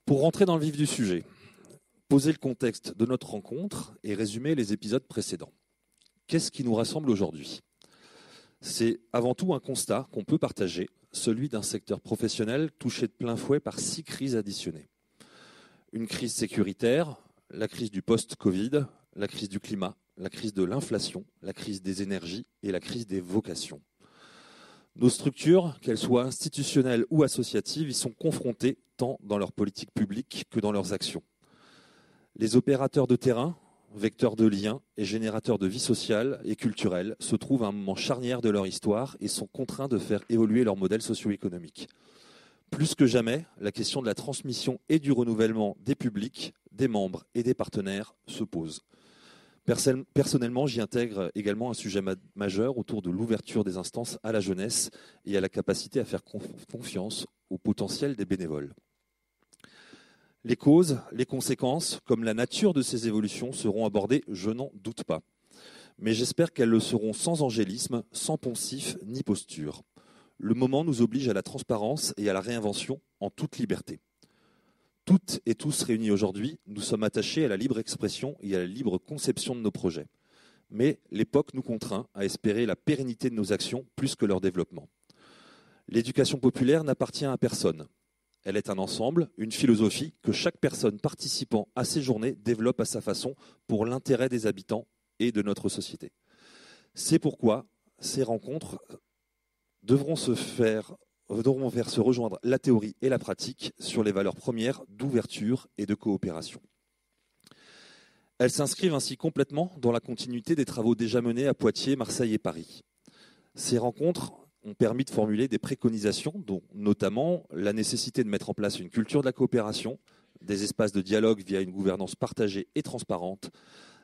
Pour rentrer dans le vif du sujet, poser le contexte de notre rencontre et résumer les épisodes précédents. Qu'est-ce qui nous rassemble aujourd'hui ? C'est avant tout un constat qu'on peut partager, celui d'un secteur professionnel touché de plein fouet par 6 crises additionnées. Une crise sécuritaire, la crise du post-Covid, la crise du climat, la crise de l'inflation, la crise des énergies et la crise des vocations. Nos structures, qu'elles soient institutionnelles ou associatives, y sont confrontées tant dans leur politique publique que dans leurs actions. Les opérateurs de terrain, vecteurs de liens et générateurs de vie sociale et culturelle, se trouvent à un moment charnière de leur histoire et sont contraints de faire évoluer leur modèle socio-économique. Plus que jamais, la question de la transmission et du renouvellement des publics, des membres et des partenaires se pose. Personnellement, j'y intègre également un sujet majeur autour de l'ouverture des instances à la jeunesse et à la capacité à faire confiance au potentiel des bénévoles. Les causes, les conséquences, comme la nature de ces évolutions seront abordées, je n'en doute pas. Mais j'espère qu'elles le seront sans angélisme, sans poncif ni posture. Le moment nous oblige à la transparence et à la réinvention en toute liberté. Toutes et tous réunis aujourd'hui, nous sommes attachés à la libre expression et à la libre conception de nos projets. Mais l'époque nous contraint à espérer la pérennité de nos actions plus que leur développement. L'éducation populaire n'appartient à personne. Elle est un ensemble, une philosophie que chaque personne participant à ces journées développe à sa façon pour l'intérêt des habitants et de notre société. C'est pourquoi ces rencontres devront faire se rejoindre la théorie et la pratique sur les valeurs premières d'ouverture et de coopération. Elles s'inscrivent ainsi complètement dans la continuité des travaux déjà menés à Poitiers, Marseille et Paris. Ces rencontres ont permis de formuler des préconisations, dont notamment la nécessité de mettre en place une culture de la coopération, des espaces de dialogue via une gouvernance partagée et transparente,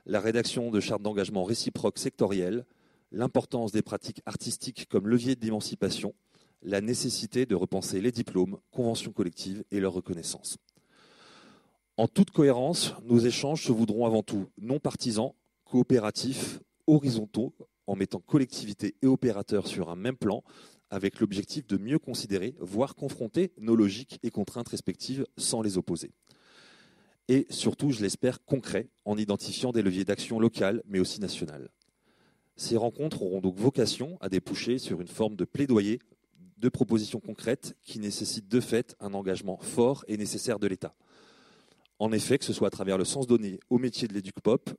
la rédaction de chartes d'engagement réciproques sectorielles, l'importance des pratiques artistiques comme levier d'émancipation, la nécessité de repenser les diplômes, conventions collectives et leur reconnaissance. En toute cohérence, nos échanges se voudront avant tout non partisans, coopératifs, horizontaux, en mettant collectivités et opérateurs sur un même plan, avec l'objectif de mieux considérer, voire confronter nos logiques et contraintes respectives sans les opposer. Et surtout, je l'espère, concret, en identifiant des leviers d'action locales, mais aussi nationales. Ces rencontres auront donc vocation à déboucher sur une forme de plaidoyer, de propositions concrètes qui nécessitent de fait un engagement fort et nécessaire de l'État. En effet, que ce soit à travers le sens donné au métier de l'éduc-pop,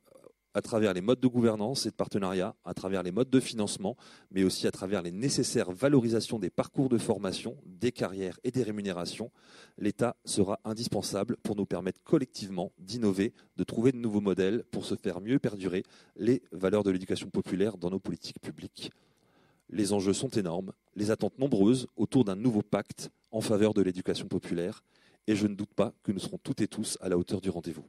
à travers les modes de gouvernance et de partenariat, à travers les modes de financement, mais aussi à travers les nécessaires valorisations des parcours de formation, des carrières et des rémunérations, l'État sera indispensable pour nous permettre collectivement d'innover, de trouver de nouveaux modèles pour se faire mieux perdurer les valeurs de l'éducation populaire dans nos politiques publiques. Les enjeux sont énormes, les attentes nombreuses autour d'un nouveau pacte en faveur de l'éducation populaire, et je ne doute pas que nous serons toutes et tous à la hauteur du rendez-vous.